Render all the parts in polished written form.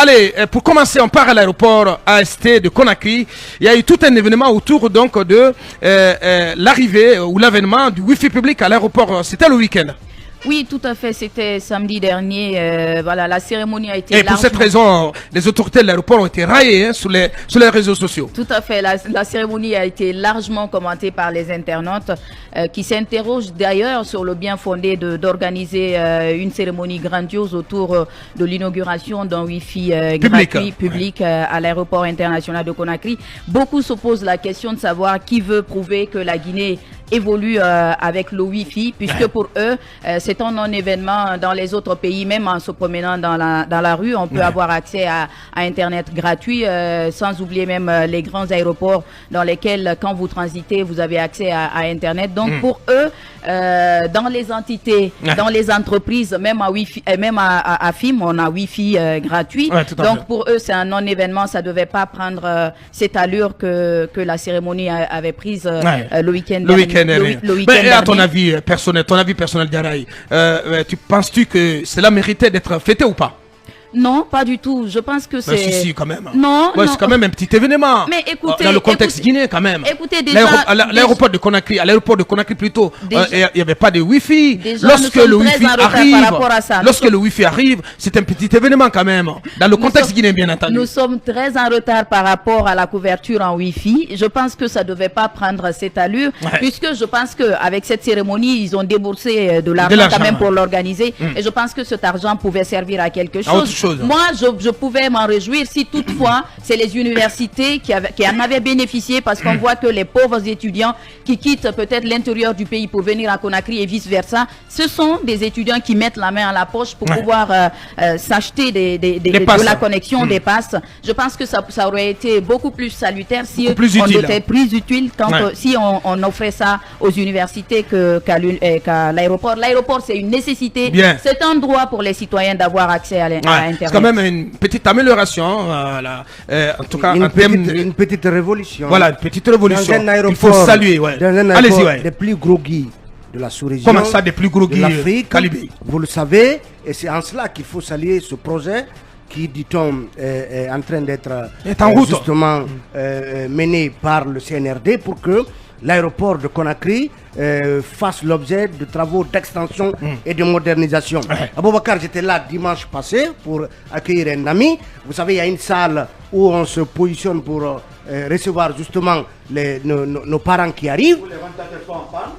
allez, pour commencer, on part à l'aéroport AST de Conakry. Il y a eu tout un événement autour donc de l'arrivée ou l'avènement du Wi-Fi public à l'aéroport. C'était le week-end. Oui, tout à fait. C'était samedi dernier. Voilà, la cérémonie a été. Et pour cette raison, les autorités de l'aéroport ont été raillées sur les réseaux sociaux. Tout à fait. La cérémonie a été largement commentée par les internautes qui s'interrogent d'ailleurs sur le bien fondé d'organiser une cérémonie grandiose autour de l'inauguration d'un Wi-Fi gratuit public à l'aéroport international de Conakry. Beaucoup se posent la question de savoir qui veut prouver que la Guinée évolue avec le Wi-Fi, puisque pour eux, c'est un non-événement dans les autres pays, même en se promenant dans la rue, on peut avoir accès à Internet gratuit, sans oublier même les grands aéroports dans lesquels, quand vous transitez, vous avez accès à Internet. Donc pour eux, dans les entités, dans les entreprises, même à Wi-Fi, même à FIM, on a Wi-Fi gratuit. Donc pour eux, c'est un non-événement, ça devait pas prendre cette allure que la cérémonie avait prise le week-end dernier. Mais à ton avis personnel, Diarraï, tu penses-tu que cela méritait d'être fêté ou pas? Non, pas du tout. Je pense que c'est... Si, quand même. Non, c'est quand même un petit événement. Mais écoutez... Dans le contexte guinéen, quand même. Écoutez, déjà... L'aéroport de Conakry plutôt, il n'y avait pas de Wi-Fi. Déjà, lorsque le Wi-Fi arrive, c'est un petit événement, quand même. Dans le contexte guinéen, bien entendu. Nous sommes très en retard par rapport à la couverture en Wi-Fi. Je pense que ça ne devait pas prendre cette allure, puisque je pense qu'avec cette cérémonie, ils ont déboursé de l'argent quand même pour l'organiser. Et je pense que cet argent pouvait servir à quelque chose. Moi, je pouvais m'en réjouir si toutefois c'est les universités qui en avaient bénéficié, parce qu'on voit que les pauvres étudiants qui quittent peut-être l'intérieur du pays pour venir à Conakry et vice-versa, ce sont des étudiants qui mettent la main à la poche pour pouvoir s'acheter de la connexion, des passes. Je pense que ça aurait été beaucoup plus salutaire si on était plus utile si on offrait ça aux universités qu'à l'aéroport. L'aéroport, c'est une nécessité. C'est un droit pour les citoyens d'avoir accès à Internet. C'est quand même une petite amélioration, en tout cas une petite révolution. Voilà, une petite révolution. Dans un aéroport, il faut saluer. Dans un aéroport des plus gros guides de la sous-région. Comment ça, des plus gros guides de l'Afrique, vous le savez, et c'est en cela qu'il faut saluer ce projet qui, dit-on, est en train d'être justement mené par le CNRD pour que l'aéroport de Conakry fasse l'objet de travaux d'extension et de modernisation. Aboubacar, j'étais là dimanche passé pour accueillir un ami. Vous savez, il y a une salle où on se positionne pour recevoir justement nos parents qui arrivent. Les ventilateurs sont en panne.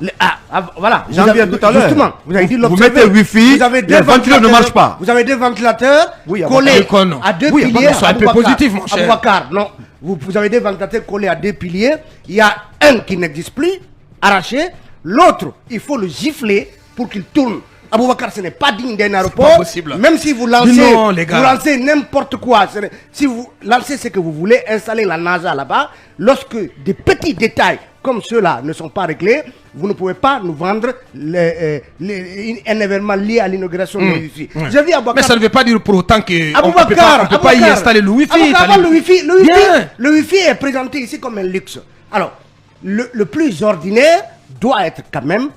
Voilà, j'en viens tout à l'heure. Justement, vous avez dit vous mettez Wi-Fi, le ventilateur ne marche pas. Vous avez deux ventilateurs collés à deux piliers. C'est un peu positif, mon cher. Aboubacar, non. Vous avez des ventilateurs collés à deux piliers. Il y a un qui n'existe plus, arraché. L'autre, il faut le gifler pour qu'il tourne. Aboubacar, ce n'est pas digne d'un aéroport. Même si vous lancez n'importe quoi. Si vous lancez ce que vous voulez, installer la NASA là-bas, lorsque des petits détails comme ceux-là ne sont pas réglés, vous ne pouvez pas nous vendre un événement lié à l'inauguration du Wi-Fi. Mais ça ne veut pas dire pour autant qu'on ne peut pas y installer le Wi-Fi. Le Wi-Fi est présenté ici comme un luxe. Alors, le plus ordinaire doit être quand même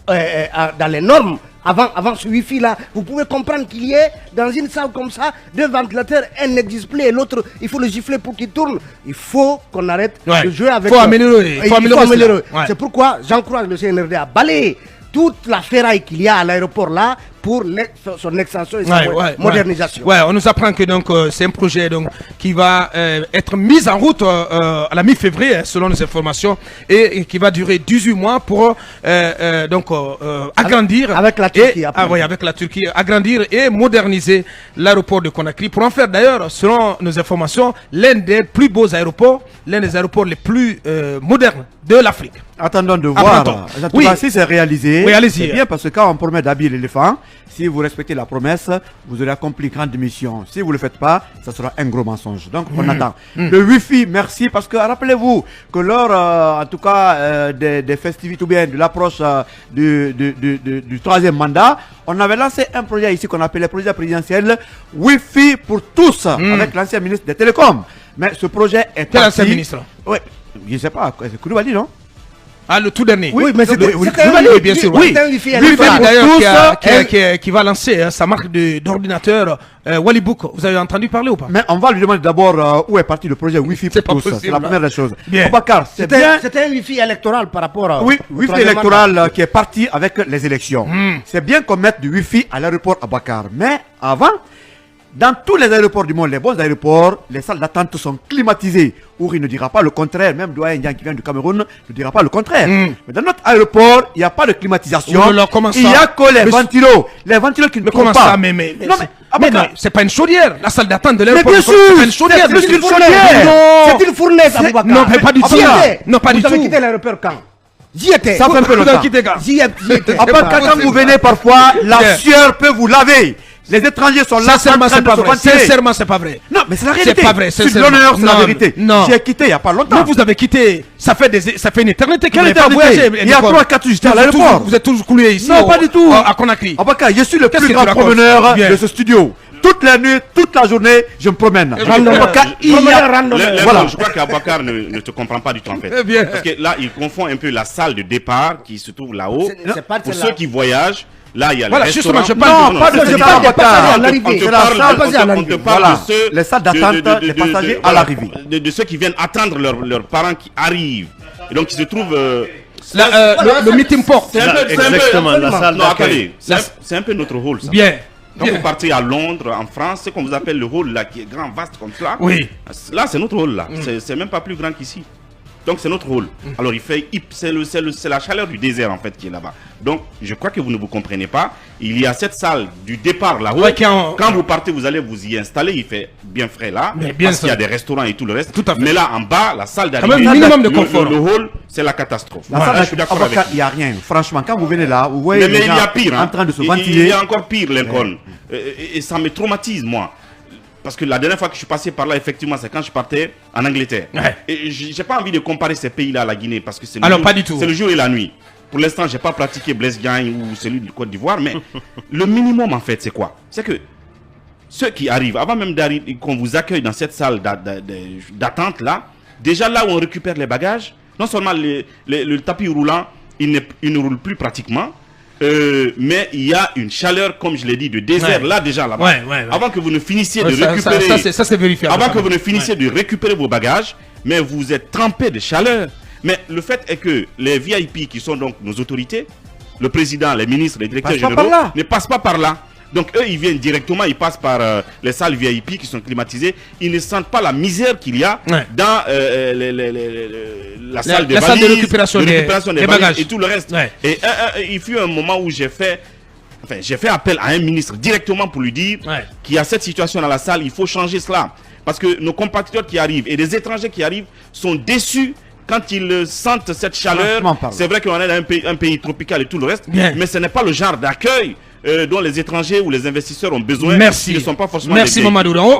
dans les normes. Avant ce Wi-Fi là, vous pouvez comprendre qu'il y ait dans une salle comme ça deux ventilateurs, un n'existe plus et l'autre il faut le gifler pour qu'il tourne. Il faut qu'on arrête de jouer avec. Il faut améliorer. C'est pourquoi j'encourage le CNRD à balayer toute la ferraille qu'il y a à l'aéroport là pour son extension et sa modernisation. On nous apprend que donc c'est un projet donc qui va être mis en route à la mi-février selon nos informations et qui va durer 18 mois pour agrandir avec la Turquie. Avec la Turquie, agrandir et moderniser l'aéroport de Conakry pour en faire d'ailleurs selon nos informations l'un des plus beaux aéroports, l'un des aéroports les plus modernes de l'Afrique. Attendons de voir. Si c'est réalisé, c'est bien parce que quand on promet d'habiller l'éléphant, si vous respectez la promesse, vous aurez accompli une grande mission. Si vous ne le faites pas, ça sera un gros mensonge. Donc on attend. Le Wi-Fi, merci, parce que rappelez-vous que lors, en tout cas, des festivités ou bien de l'approche du troisième mandat, on avait lancé un projet ici qu'on appelait le projet présidentiel Wi-Fi pour tous, avec l'ancien ministre des Télécoms. Mais ce projet est parti. Quel ancien ministre? Oui, je ne sais pas, c'est Koulibaly, non? Ah, le tout dernier. Oui, mais c'est bien sûr. Oui, d'ailleurs qui va lancer sa marque d'ordinateur Walibook. Vous avez entendu parler ou pas? Mais on va lui demander d'abord où est parti le projet Wi-Fi pour tous. C'est la première des choses. Boubacar, c'était un Wi-Fi électoral par rapport à... Oui, Wi-Fi électoral qui est parti avec les élections. C'est bien qu'on mette du Wi-Fi à l'aéroport à Bakar. Mais avant, dans tous les aéroports du monde, les bons aéroports, les salles d'attente sont climatisées. Ouri ne dira pas le contraire, même Doyen Ndian qui vient du Cameroun ne dira pas le contraire. Mais dans notre aéroport, il n'y a pas de climatisation. Il n'y a que les ventilos. Les ventilos qui ne tournent pas. Non, c'est pas une chaudière. La salle d'attente de l'aéroport, c'est pas une chaudière. C'est une fournaise. C'est une fournaise, Aboubacar. Non, mais pas du tout. Non, pas du tout. Vous avez quitté l'aéroport quand? J'y étais. Ça fait un peu longtemps. J'y étais. Quand vous venez parfois, la sueur peut vous laver. Les étrangers sont là. Sincèrement, c'est pas vrai. Sincèrement, c'est pas vrai. Non, mais c'est la réalité. C'est pas vrai. C'est l'honneur, c'est la vérité. Non. J'ai quitté il n'y a pas longtemps. Mais vous avez quitté. Ça fait une éternité que vous n'avez pas voyagé. Il y a 3-4 jours, j'étais à l'aéroport. Vous êtes toujours coulé ici. Non, pas du tout. À Conakry. Abaka, je suis le plus grand promeneur de ce studio. Toute la nuit, toute la journée, je me promène. Voilà. Je crois qu'Abakar ne te comprend pas du tout en fait. Parce que là, il confond un peu la salle de départ qui se trouve là-haut. Pour ceux qui voyagage. Là, il y a le restaurant. Justement, je parle pas de on te parle de ceux... Les salles d'attente des passagers à l'arrivée. De ceux qui viennent attendre leurs parents qui arrivent. Et donc, ils se trouvent... le meeting port. Exactement, la salle d'accueil. C'est un peu notre rôle, ça. Bien. Quand vous partez à Londres, en France, c'est qu'on vous appelle le hall là, qui est grand, vaste comme cela. Oui. Là, c'est notre hall là. C'est même pas plus grand qu'ici. Donc c'est notre rôle. Alors il fait, c'est la chaleur du désert en fait qui est là-bas. Donc je crois que vous ne vous comprenez pas. Il y a cette salle du départ là-haut. Quand vous partez, vous allez vous y installer. Il fait bien frais là, parce qu'il y a des restaurants et tout le reste. Tout à fait. Mais là en bas, la salle d'arrivée, minimum de confort. Le hall, c'est la catastrophe. Je suis d'accord avec vous. Il n'y a rien. Franchement, quand vous venez là, vous voyez mais il y a pire. En train de se ventiler. Il y a encore pire, Lincoln. Et ça me traumatise moi. Parce que la dernière fois que je suis passé par là, effectivement, c'est quand je partais en Angleterre. Et j'ai pas envie de comparer ces pays-là à la Guinée parce que c'est le jour et la nuit. Pour l'instant, j'ai pas pratiqué Blaise Diagne ou celui du Côte d'Ivoire, mais le minimum en fait, c'est quoi? C'est que ceux qui arrivent, avant même d'arriver, qu'on vous accueille dans cette salle d'attente là, déjà là où on récupère les bagages, non seulement le tapis roulant, il ne roule plus pratiquement. Mais il y a une chaleur, comme je l'ai dit, de désert là déjà là-bas. Avant que vous ne finissiez de récupérer, ça c'est vérifiable. Avant que vous ne finissiez de récupérer vos bagages, mais vous êtes trempé de chaleur. Mais le fait est que les VIP qui sont donc nos autorités, le président, les ministres, les directeurs généraux, ne passent pas par là. Donc eux, ils viennent directement, ils passent par les salles VIP qui sont climatisées. Ils ne sentent pas la misère qu'il y a dans la salle de récupération des bagages et tout le reste. Et il fut un moment où j'ai fait appel à un ministre directement pour lui dire qu'il y a cette situation dans la salle, il faut changer cela. Parce que nos compatriotes qui arrivent et les étrangers qui arrivent sont déçus quand ils sentent cette chaleur. C'est vrai qu'on est dans un pays tropical et tout le reste, mais ce n'est pas le genre d'accueil dont les étrangers ou les investisseurs ont besoin. Merci. Ils ne sont pas forcément Merci Mamadou.